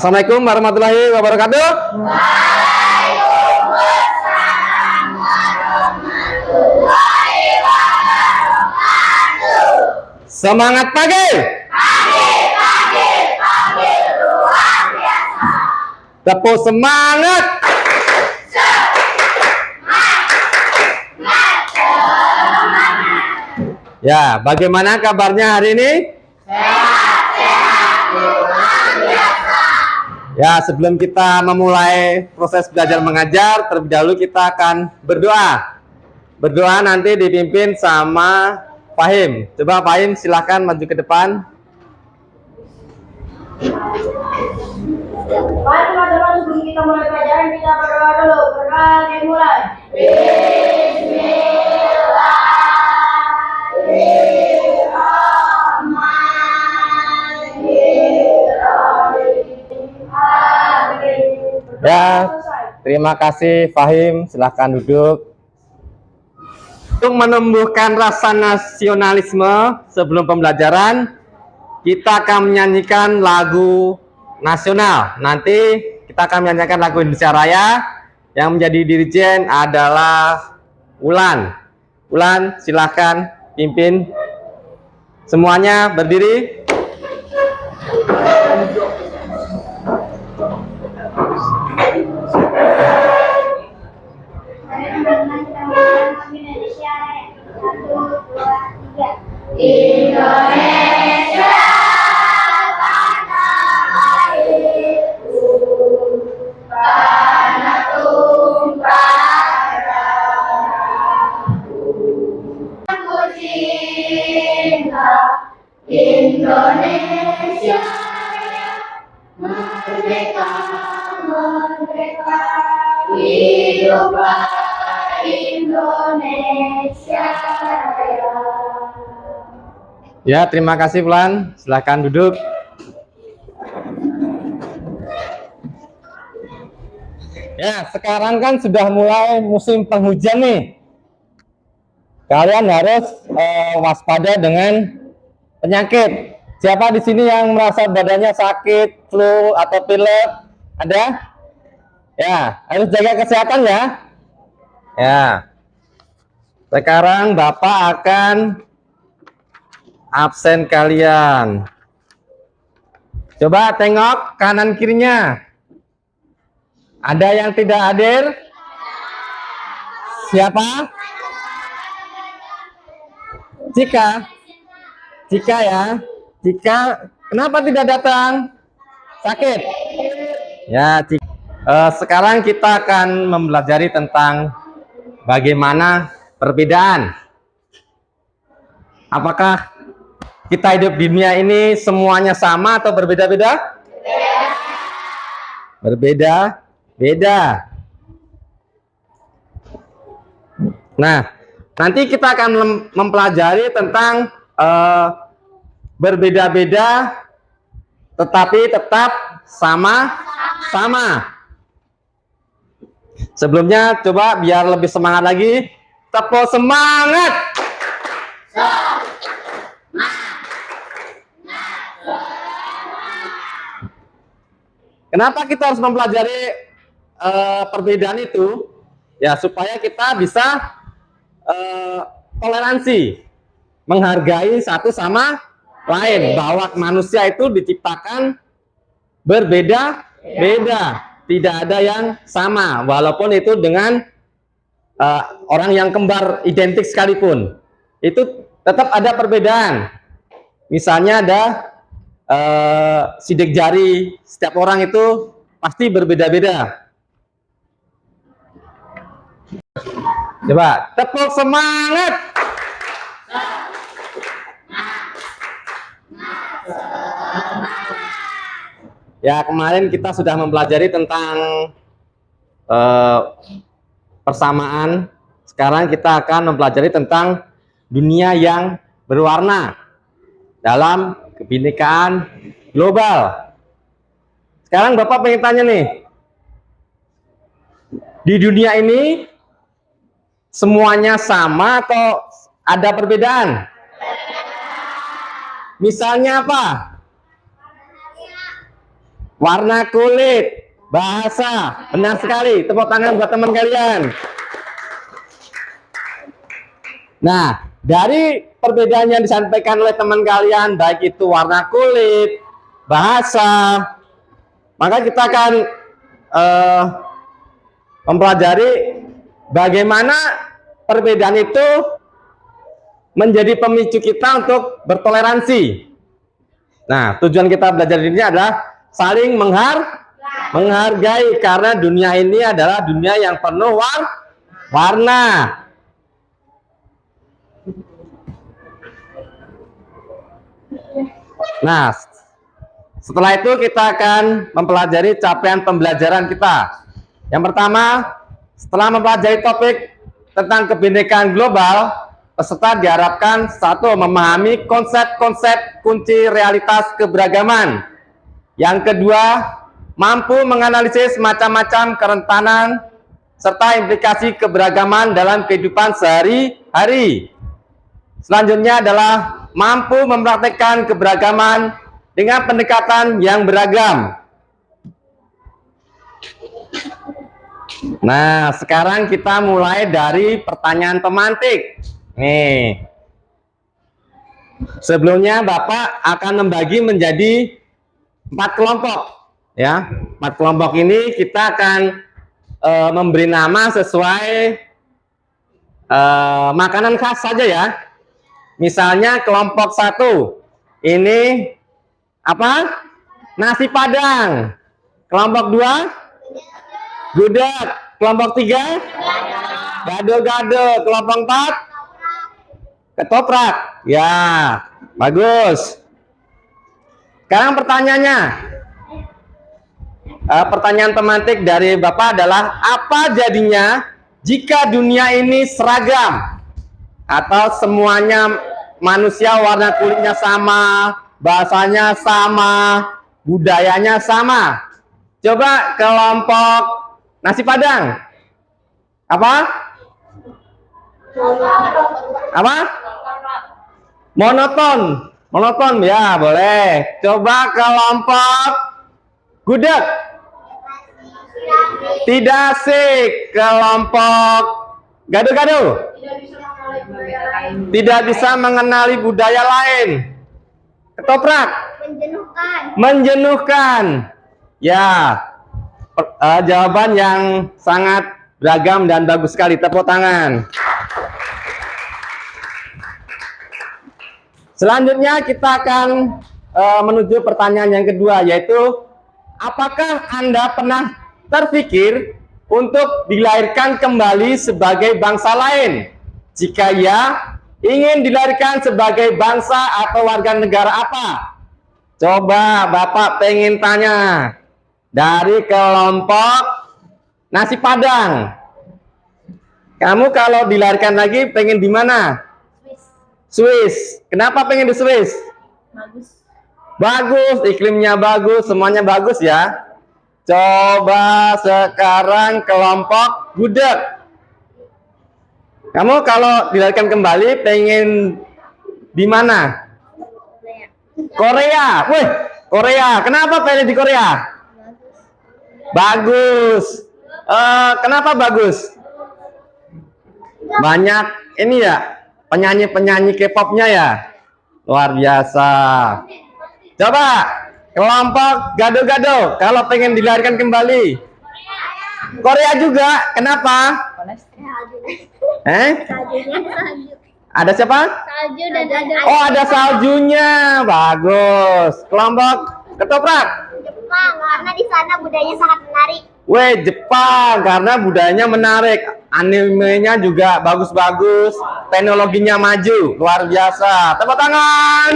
Assalamualaikum warahmatullahi wabarakatuh. Waalaikumsalam warahmatullahi wabarakatuh. Semangat pagi. Pagi luar biasa. Tepuk semangat. Ya, bagaimana kabarnya hari ini? Sehat luar biasa. Ya, sebelum kita memulai proses belajar mengajar, terlebih dahulu kita akan berdoa. Berdoa nanti dipimpin sama Fahim. Coba Fahim silahkan maju ke depan. Baik teman-teman, sebelum kita mulai pelajaran kita berdoa dulu. Berdoa dimulai. Ya, terima kasih Fahim. Silahkan duduk. Untuk menumbuhkan rasa nasionalisme sebelum pembelajaran, kita akan menyanyikan lagu nasional. Nanti kita akan menyanyikan lagu Indonesia Raya. Yang menjadi dirijen adalah Ulan. Ulan, silahkan pimpin. Semuanya berdiri. Indonesia Raya. 1, 2, 3. Indonesia tanah airku, tanah tumpah darahku. Aku cinta Indonesia Raya, merdeka, merdeka, hiduplah Indonesia Raya. Ya, terima kasih Ulan. Silahkan duduk. Ya, sekarang kan sudah mulai musim penghujan nih. Kalian harus waspada dengan penyakit. Siapa di sini yang merasa badannya sakit, flu atau pilek? Ada? Ya, harus jaga kesehatan ya. Ya. Sekarang Bapak akan absen kalian. Coba tengok kanan kirinya. Ada yang tidak hadir? Siapa? Cika ya. Cika, kenapa tidak datang? Sakit? Ya, Cika. Sekarang kita akan mempelajari tentang bagaimana perbedaan. Apakah kita hidup di dunia ini semuanya sama atau berbeda-beda? Berbeda-beda. Nah, nanti kita akan mempelajari tentang berbeda-beda tetapi tetap sama-sama. Sebelumnya coba biar lebih semangat lagi. Tepuk semangat. Kenapa kita harus mempelajari perbedaan itu? Ya, supaya kita bisa toleransi, menghargai satu sama lain, bahwa manusia itu diciptakan berbeda-beda, tidak ada yang sama, walaupun itu dengan orang yang kembar identik sekalipun, itu tetap ada perbedaan. Misalnya ada sidik jari, setiap orang itu pasti berbeda-beda. Coba tepuk semangat. Ya, kemarin kita sudah mempelajari tentang persamaan. Sekarang kita akan mempelajari tentang dunia yang berwarna dalam kebinekaan global. Sekarang Bapak pengen tanya nih, di dunia ini semuanya sama atau ada perbedaan? Misalnya apa? Warna kulit, bahasa. Benar sekali. Tepuk tangan buat teman kalian. Nah, dari perbedaan yang disampaikan oleh teman kalian, baik itu warna kulit, bahasa, maka kita akan mempelajari bagaimana perbedaan itu menjadi pemicu kita untuk bertoleransi. Nah, tujuan kita belajar ini adalah saling menghargai, karena dunia ini adalah dunia yang penuh warna. Nah, setelah itu kita akan mempelajari capaian pembelajaran kita. Yang pertama, setelah mempelajari topik tentang kebinekaan global, peserta diharapkan satu, memahami konsep-konsep kunci realitas keberagaman. Yang kedua, mampu menganalisis macam-macam kerentanan serta implikasi keberagaman dalam kehidupan sehari-hari. Selanjutnya adalah mampu mempraktekkan keberagaman dengan pendekatan yang beragam. Nah, sekarang kita mulai dari pertanyaan pemantik. Nih. Sebelumnya Bapak akan membagi menjadi 4 kelompok, ya. 4 kelompok ini kita akan memberi nama sesuai makanan khas saja ya. Misalnya kelompok 1 ini apa? Nasi Padang. Kelompok 2 gudeg. Kelompok 3 gado-gado. Kelompok 4 ketoprak. Ya, bagus. Sekarang pertanyaannya, pertanyaan pemantik dari Bapak adalah, apa jadinya jika dunia ini seragam? Atau semuanya manusia warna kulitnya sama, bahasanya sama, budayanya sama. Coba kelompok nasi Padang. Apa? Apa? Monoton. Monoton ya, boleh. Coba kelompok gudeg. Tidak asik. Kelompok gado-gado. Tidak bisa mengenali budaya lain. Ketoprak. Menjenuhkan. Ya, jawaban yang sangat beragam dan bagus sekali. Tepuk tangan. Selanjutnya kita akan menuju pertanyaan yang kedua, yaitu apakah Anda pernah terpikir untuk dilahirkan kembali sebagai bangsa lain? Jika ya, ingin dilahirkan sebagai bangsa atau warga negara apa? Coba Bapak pengen tanya dari kelompok nasi Padang. Kamu kalau dilahirkan lagi pengen di mana? Swiss. Kenapa pengen di Swiss? Bagus. Bagus, iklimnya bagus, semuanya bagus ya. Coba sekarang kelompok gudeg. Kamu kalau dilahirkan kembali pengen di mana? Korea. Wih, Korea. Kenapa pengen di Korea? Bagus. Kenapa bagus? Banyak ini ya, penyanyi-penyanyi K-popnya ya. Luar biasa. Coba kelompok gado-gado kalau pengen dilahirkan kembali. Korea juga. Kenapa? Ada siapa? Salju dan ada Oh, ada saljunya. Bagus. Kelompok ketoprak. Jepang karena di sana budayanya sangat menarik. Weh, Jepang karena budayanya menarik. Animenya juga bagus-bagus. Teknologinya maju. Luar biasa. Tepuk tangan.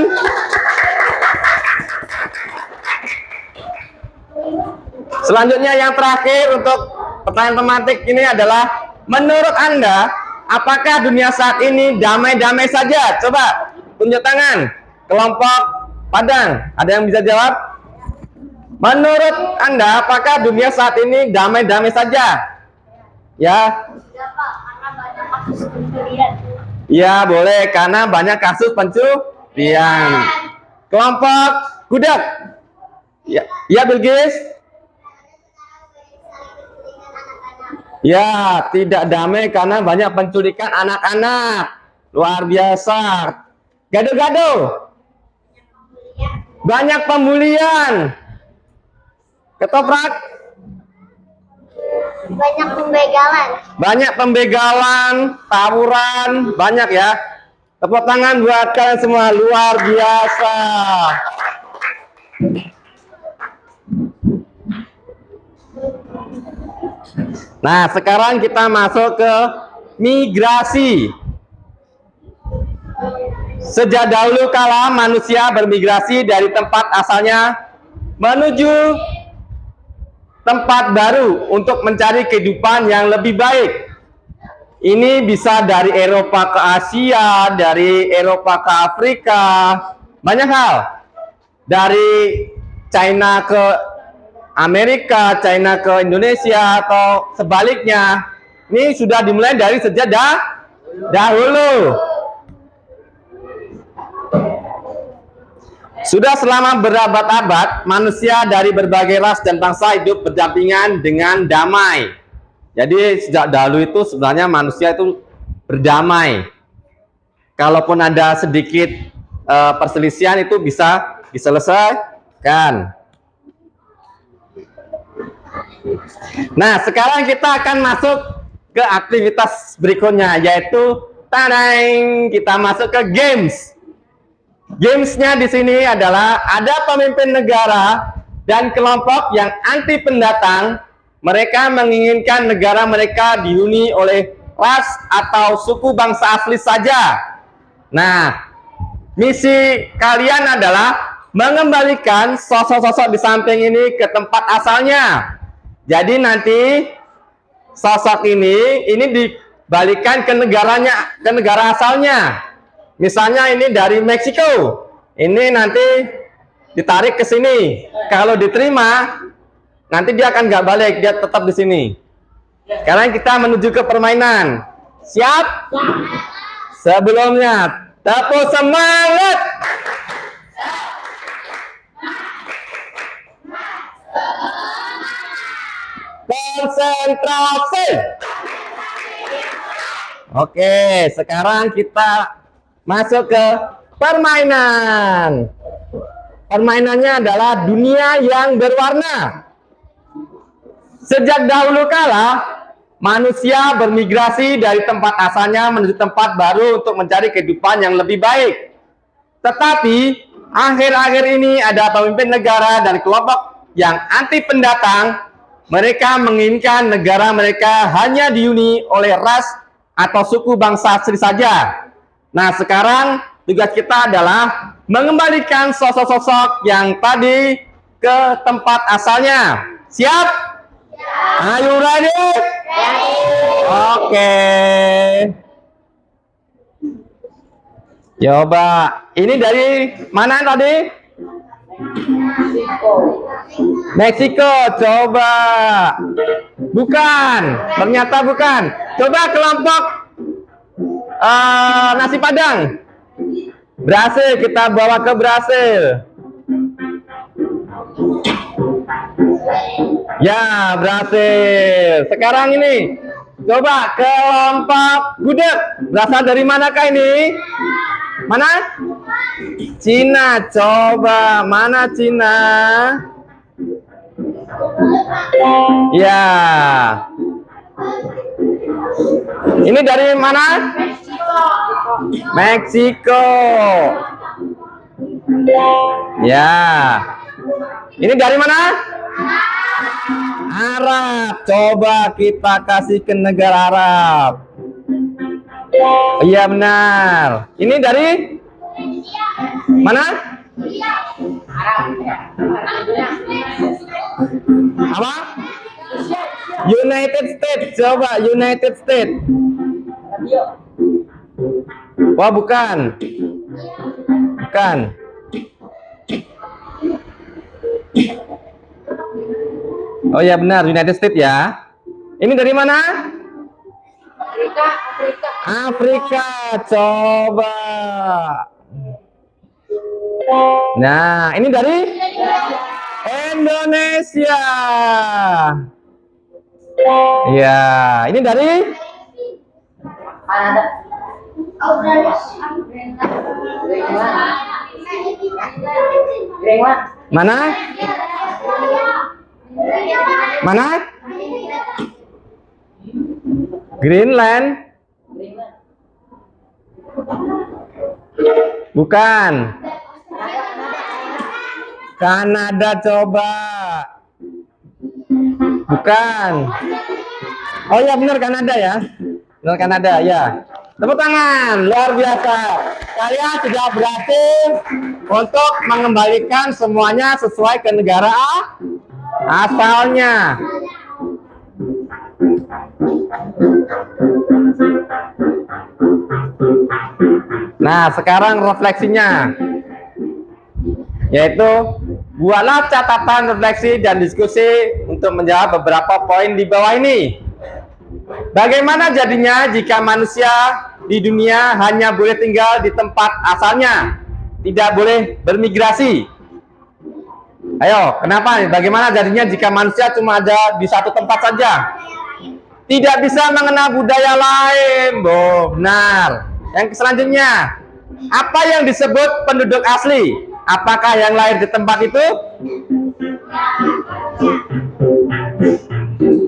Selanjutnya yang terakhir untuk pertanyaan pemantik ini adalah, menurut Anda, apakah dunia saat ini damai-damai saja? Coba tunjuk tangan. Kelompok Padang, ada yang bisa jawab? Menurut Anda, apakah dunia saat ini damai-damai saja? Ya. Ya, boleh, karena banyak kasus pencurian. Kelompok gudeg. Ya, ya Bilgis. Ya, tidak damai karena banyak penculikan anak-anak. Luar biasa. Gaduh-gaduh. Banyak pembulian. Ketoprak. Banyak pembegalan. Banyak pembegalan, tawuran, banyak ya. Tepuk tangan buat kalian semua, luar biasa. Nah, sekarang kita masuk ke migrasi. Sejak dahulu kala manusia bermigrasi dari tempat asalnya menuju tempat baru untuk mencari kehidupan yang lebih baik. Ini bisa dari Eropa ke Asia, dari Eropa ke Afrika, banyak hal. Dari China ke Amerika, China ke Indonesia, atau sebaliknya. Ini sudah dimulai dari sejak dahulu. Sudah selama berabad-abad, manusia dari berbagai ras dan bangsa hidup berdampingan dengan damai. Jadi sejak dahulu itu sebenarnya manusia itu berdamai. Kalaupun ada sedikit perselisihan itu bisa diselesaikan. Nah, sekarang kita akan masuk ke aktivitas berikutnya, yaitu kita masuk ke games. Gamesnya di sini adalah ada pemimpin negara dan kelompok yang anti pendatang. Mereka menginginkan negara mereka dihuni oleh ras atau suku bangsa asli saja. Nah, misi kalian adalah mengembalikan sosok-sosok di samping ini ke tempat asalnya. Jadi nanti sosok ini dibalikan ke negaranya, ke negara asalnya. Misalnya ini dari Meksiko, ini nanti ditarik ke sini. Kalau diterima, nanti dia akan nggak balik, dia tetap di sini. Sekarang kita menuju ke permainan. Siap? Sebelumnya, tepuk semangat. Konsentrasi. Oke, sekarang kita masuk ke permainan. Permainannya adalah dunia yang berwarna. Sejak dahulu kala, manusia bermigrasi dari tempat asalnya menuju tempat baru untuk mencari kehidupan yang lebih baik. Tetapi, akhir-akhir ini ada pemimpin negara dan kelompok yang anti pendatang. Mereka menginginkan negara mereka hanya dihuni oleh ras atau suku bangsa asli saja. Nah, sekarang tugas kita adalah mengembalikan sosok-sosok yang tadi ke tempat asalnya. Siap? Are you ready? Oke. Coba, ini dari mana tadi? Meksiko, coba. Bukan, ternyata bukan. Coba kelompok nasi Padang. Brasil, kita bawa ke Brasil. Ya, Brasil. Sekarang ini, coba kelompok gudeg. Berasal dari manakah ini? Mana? Cina, coba. Mana Cina? Ya. Ini dari mana? Meksiko. Ya. Ini dari mana? Arab. Coba kita kasih ke negara Arab. Iya benar. Ini dari mana? Apa? United States. Coba United States. Wah, bukan. Bukan. Oh ya benar, United States ya. Ini dari mana? Afrika, coba. Nah, ini dari Indonesia. Ya, ini dari mana? Mana? Greenland? Bukan. Kanada coba. Bukan. Oh ya benar Kanada ya. Benar Kanada ya. Tepuk tangan, luar biasa. Kalian sudah berhasil untuk mengembalikan semuanya sesuai ke negara asalnya. Nah, sekarang refleksinya, yaitu buatlah catatan refleksi dan diskusi untuk menjawab beberapa poin di bawah ini. Bagaimana jadinya jika manusia di dunia hanya boleh tinggal di tempat asalnya, tidak boleh bermigrasi? Ayo, kenapa? Bagaimana jadinya jika manusia cuma ada di satu tempat saja? Tidak bisa mengenal budaya lain. Benar. Yang selanjutnya, apa yang disebut penduduk asli? Apakah yang lahir di tempat itu?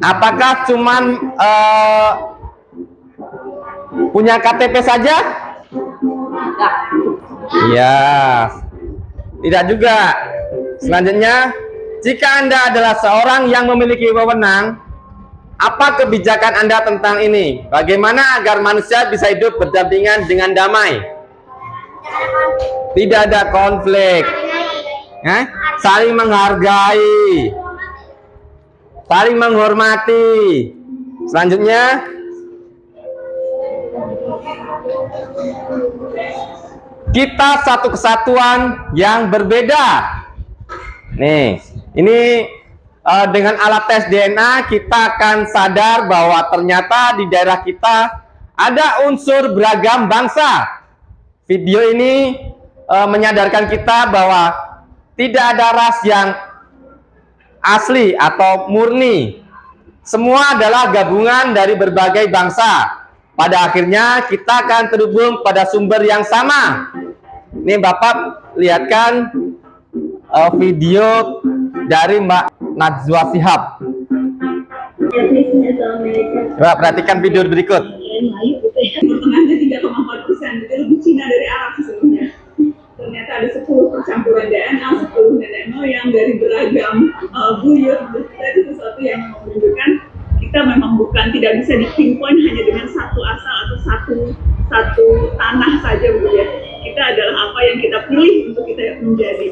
Apakah cuman punya KTP saja? Iya. Tidak juga. Selanjutnya, jika Anda adalah seorang yang memiliki wewenang, apa kebijakan Anda tentang ini? Bagaimana agar manusia bisa hidup berdampingan dengan damai? Tidak ada konflik. Saling menghargai. Saling menghormati. Selanjutnya, kita satu kesatuan yang berbeda. Nih, ini dengan alat tes DNA kita akan sadar bahwa ternyata di daerah kita ada unsur beragam bangsa. Video ini menyadarkan kita bahwa tidak ada ras yang asli atau murni. Semua adalah gabungan dari berbagai bangsa. Pada akhirnya kita akan terhubung pada sumber yang sama. Ini Bapak lihatkan video dari Mbak Najwa Shihab. Coba perhatikan video berikut. Pertengahannya 3,4%, itu lebih Cina dari Arab sesungguhnya. Ternyata ada 10 percampuran DNA, 10 nenek moyang dari beragam buyut. Itu sesuatu yang menunjukkan kita memang tidak bisa dipinpoint hanya dengan satu asal atau satu tanah saja begitu ya. Kita adalah apa yang kita pilih untuk kita menjadi.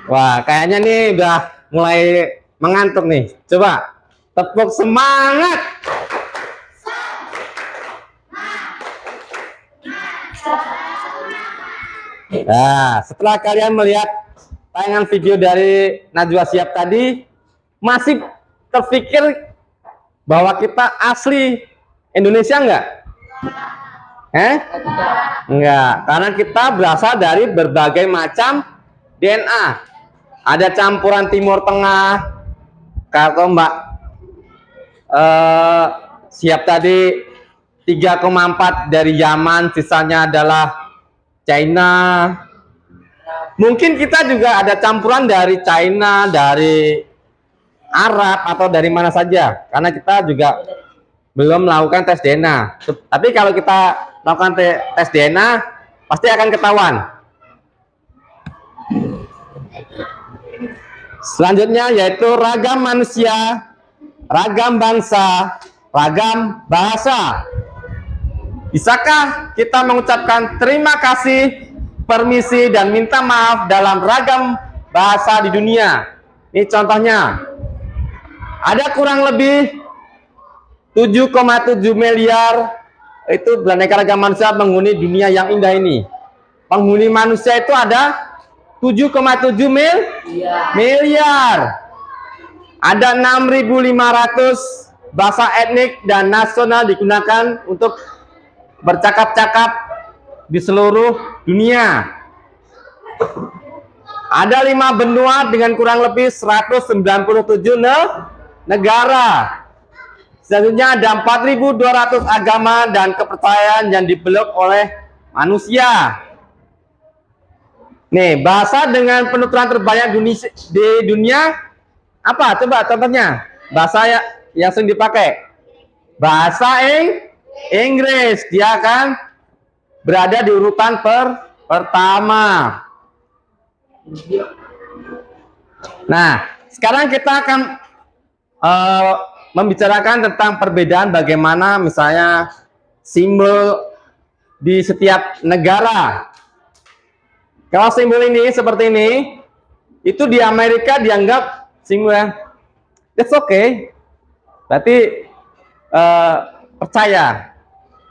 Wah, kayaknya nih udah mulai mengantuk nih. Coba tepuk semangat. Nah, setelah kalian melihat tayangan video dari Najwa Shihab tadi, masih terpikir bahwa kita asli Indonesia enggak? Enggak, karena kita berasal dari berbagai macam DNA. Ada campuran Timur Tengah, kalau Mbak Shihab tadi 3,4 dari Yaman, sisanya adalah China. Mungkin kita juga ada campuran dari China, dari Arab, atau dari mana saja, karena kita juga belum melakukan tes DNA. Tapi kalau kita lakukan tes DNA, pasti akan ketahuan. Selanjutnya yaitu ragam manusia, ragam bangsa, ragam bahasa. Bisakah kita mengucapkan terima kasih, permisi, dan minta maaf dalam ragam bahasa di dunia? Ini contohnya. Ada kurang lebih 7,7 miliar itu beraneka ragam manusia menghuni dunia yang indah ini. Penghuni manusia itu ada 7,7 miliar. Ada 6.500 bahasa etnik dan nasional digunakan untuk bercakap-cakap di seluruh dunia. Ada 5 benua dengan kurang lebih 197 negara. Selanjutnya ada 4.200 agama dan kepercayaan yang dipeluk oleh manusia. Nih, bahasa dengan penuturan terbanyak di dunia apa? Coba contohnya. Bahasa yang sering dipakai. Bahasa Inggris. Dia akan berada di urutan pertama. Nah, sekarang kita akan membicarakan tentang perbedaan bagaimana misalnya simbol di setiap negara. Kalau simbol ini seperti ini, itu di Amerika dianggap simbolnya that's okay. Berarti percaya.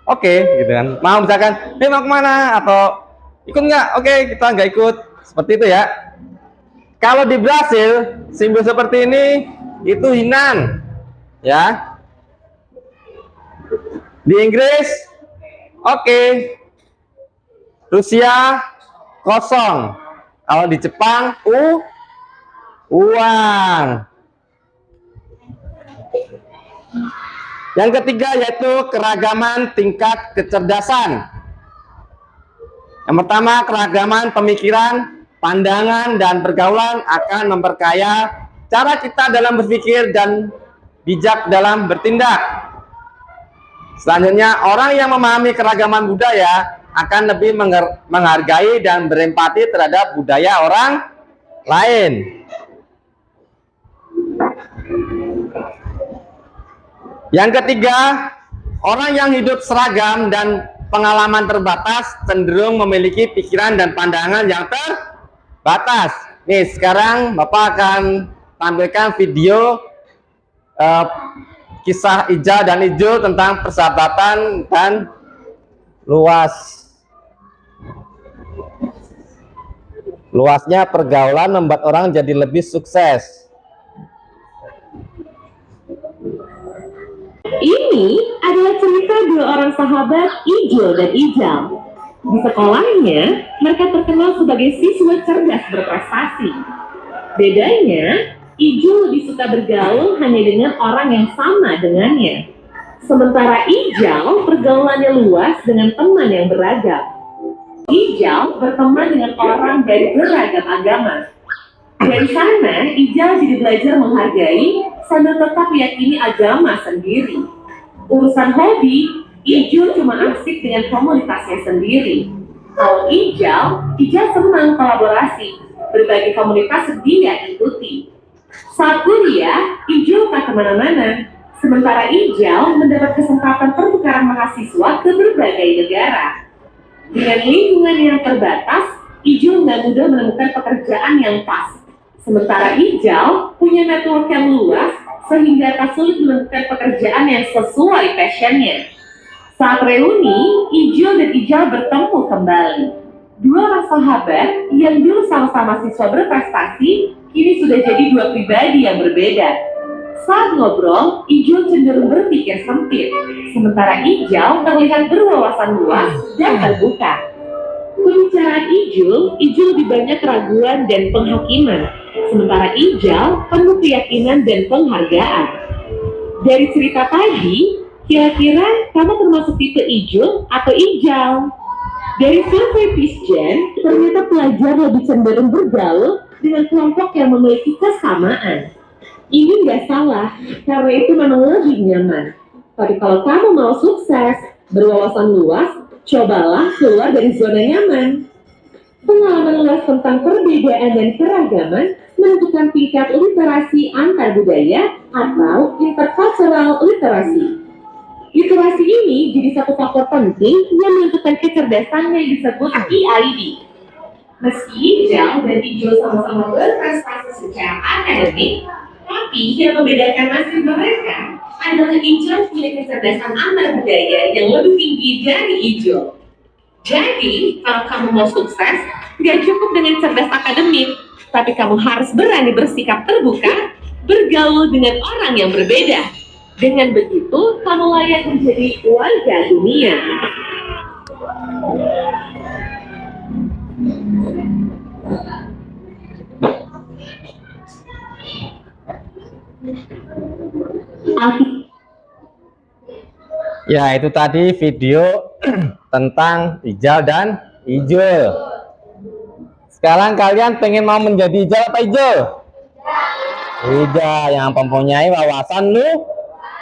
Oke, gitu kan. Mau misalkan, mau kemana? Atau ikut nggak? Oke, kita nggak ikut. Seperti itu ya. Kalau di Brasil, simbol seperti ini itu hinan, ya. Di Inggris, oke. Rusia kosong. Kalau di Jepang, uang. Yang ketiga yaitu keragaman tingkat kecerdasan. Yang pertama, keragaman pemikiran, pandangan, dan pergaulan akan memperkaya cara kita dalam berpikir dan bijak dalam bertindak. Selanjutnya, orang yang memahami keragaman budaya akan lebih menghargai dan berempati terhadap budaya orang lain. Yang ketiga, orang yang hidup seragam dan pengalaman terbatas cenderung memiliki pikiran dan pandangan yang terbatas. Nih, sekarang Bapak akan tampilkan video kisah Ijal dan Ijul tentang persahabatan dan luasnya pergaulan membuat orang jadi lebih sukses. Ini adalah cerita 2 orang sahabat, Ijul dan Ijal. Di sekolahnya, mereka terkenal sebagai siswa cerdas berprestasi. Bedanya, Ijul lebih suka bergaul hanya dengan orang yang sama dengannya. Sementara Ijal pergaulannya luas dengan teman yang beragam. Ijal berteman dengan orang dari beragam agama. Dari sana, Ijal jadi belajar menghargai sambil tetap meyakini agama sendiri. Urusan hobi, Ijul cuma asik dengan komunitasnya sendiri. Kalau Ijal senang kolaborasi, berbagai komunitas dia ikuti. Saat kuliah, Ijul tak kemana-mana, sementara Ijal mendapat kesempatan pertukaran mahasiswa ke berbagai negara. Dengan lingkungan yang terbatas, Ijul nggak mudah menemukan pekerjaan yang pas. Sementara Ijal punya network yang luas, sehingga tak sulit menemukan pekerjaan yang sesuai passionnya. Saat reuni, Ijul dan Ijal bertemu kembali. 2 orang sahabat yang dulu sama-sama siswa berprestasi, kini sudah jadi 2 pribadi yang berbeda. Saat ngobrol, Ijul cenderung berpikir sempit, sementara Ijal terlihat berwawasan luas dan terbuka. Pembicaraan Ijul lebih banyak keraguan dan penghakiman, sementara Ijal penuh keyakinan dan penghargaan. Dari cerita tadi, kira-kira kamu termasuk tipe Ijul atau Ijal? Dari survei PISJEN, ternyata pelajar lebih cenderung bergaul dengan kelompok yang memiliki kesamaan. Ini nggak salah, karena itu memang lebih nyaman. Tapi kalau kamu mau sukses, berwawasan luas, cobalah keluar dari zona nyaman. Pengalaman luas tentang perbedaan dan keragaman menentukan tingkat literasi antar budaya atau intercultural literasi. Literasi ini jadi satu faktor penting yang menentukan kecerdasan yang disebut EID. Meski Ijal dan Ijul sama-sama berprestasi secara akademik, tapi yang membedakan nasib mereka adalah Ijul punya kecerdasan antar budaya yang lebih tinggi dari Ijul. Jadi, kalau kamu mau sukses, gak cukup dengan cerdas akademik, tapi kamu harus berani bersikap terbuka, bergaul dengan orang yang berbeda. Dengan begitu, kamu layak menjadi warga dunia. Alki- Ya, itu tadi video tentang hijau dan hijau. Sekarang kalian pengen mau menjadi hijau apa hijau? Hijau yang mempunyai wawasan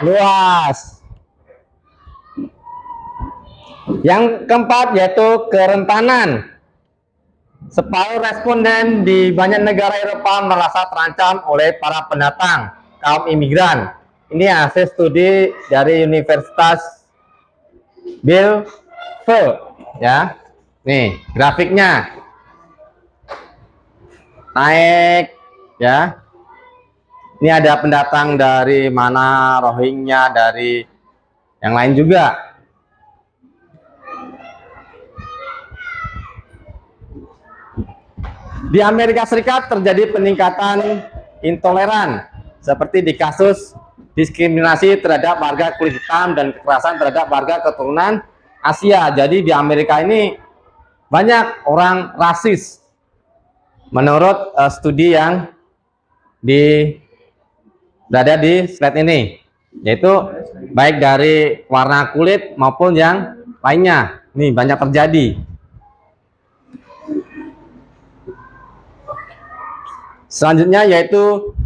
luas. Yang keempat yaitu kerentanan. Separuh responden di banyak negara Eropa merasa terancam oleh para pendatang, kaum imigran. Ini hasil studi dari Universitas Bielefeld, ya. Nih grafiknya naik, ya. Ini ada pendatang dari mana, Rohingya, dari yang lain juga. Di Amerika Serikat terjadi peningkatan intoleran, seperti di kasus diskriminasi terhadap warga kulit hitam dan kekerasan terhadap warga keturunan Asia. Jadi di Amerika ini banyak orang rasis, menurut studi yang berada di slide ini, yaitu baik dari warna kulit maupun yang lainnya. Ini banyak terjadi. Selanjutnya yaitu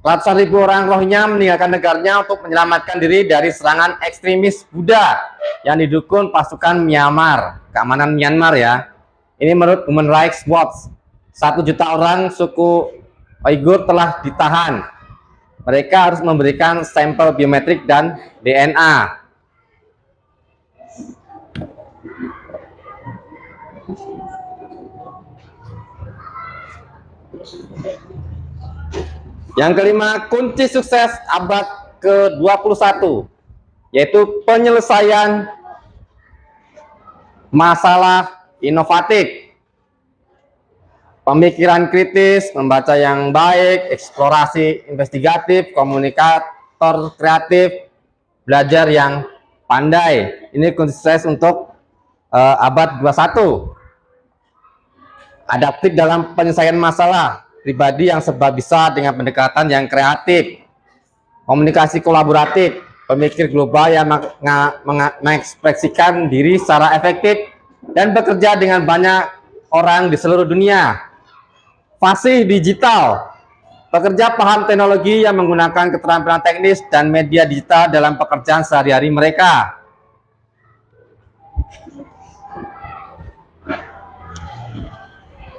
ratusan ribu orang Rohingya meninggalkan negaranya untuk menyelamatkan diri dari serangan ekstremis Buddha yang didukung pasukan Myanmar, keamanan Myanmar, ya. Ini menurut Human Rights Watch. 1 juta orang suku Uighur telah ditahan. Mereka harus memberikan sampel biometrik dan DNA. Yang kelima, kunci sukses abad ke-21, yaitu penyelesaian masalah inovatif, pemikiran kritis, membaca yang baik, eksplorasi investigatif, komunikator kreatif, belajar yang pandai. Ini kunci sukses untuk abad 21. Adaptif dalam penyelesaian masalah, pribadi yang serba bisa dengan pendekatan yang kreatif, komunikasi kolaboratif, pemikir global yang mengekspresikan diri secara efektif dan bekerja dengan banyak orang di seluruh dunia. Fasih digital, pekerja paham teknologi yang menggunakan keterampilan teknis dan media digital dalam pekerjaan sehari-hari mereka.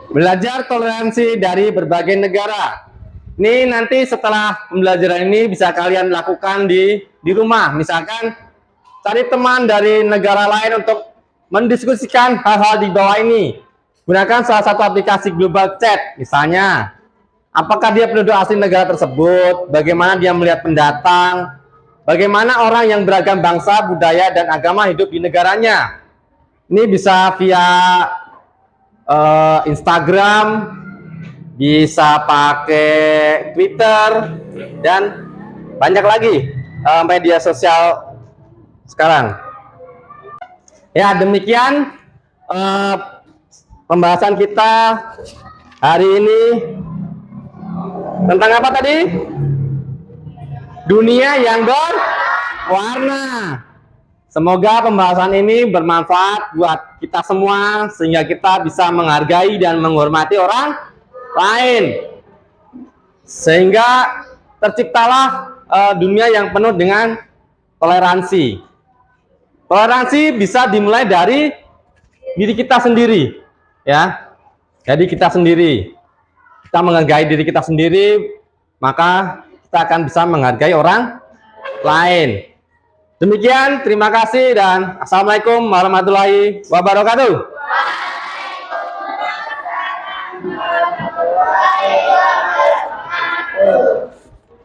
Belajar toleransi dari berbagai negara. Ini nanti setelah pembelajaran ini bisa kalian lakukan di rumah. Misalkan cari teman dari negara lain untuk mendiskusikan hal-hal di bawah ini. Gunakan salah satu aplikasi global chat. Misalnya, apakah dia penduduk asli negara tersebut, bagaimana dia melihat pendatang, bagaimana orang yang beragam bangsa, budaya, dan agama hidup di negaranya. Ini bisa via Instagram, bisa pakai Twitter, dan banyak lagi media sosial sekarang. Ya, demikian pembahasan kita hari ini tentang apa tadi? Dunia yang berwarna. Semoga pembahasan ini bermanfaat buat kita semua sehingga kita bisa menghargai dan menghormati orang lain. Sehingga terciptalah dunia yang penuh dengan toleransi. Toleransi bisa dimulai dari diri kita sendiri, ya. Jadi kita sendiri, kita menghargai diri kita sendiri, maka kita akan bisa menghargai orang lain. Demikian, terima kasih dan assalamualaikum warahmatullahi wabarakatuh.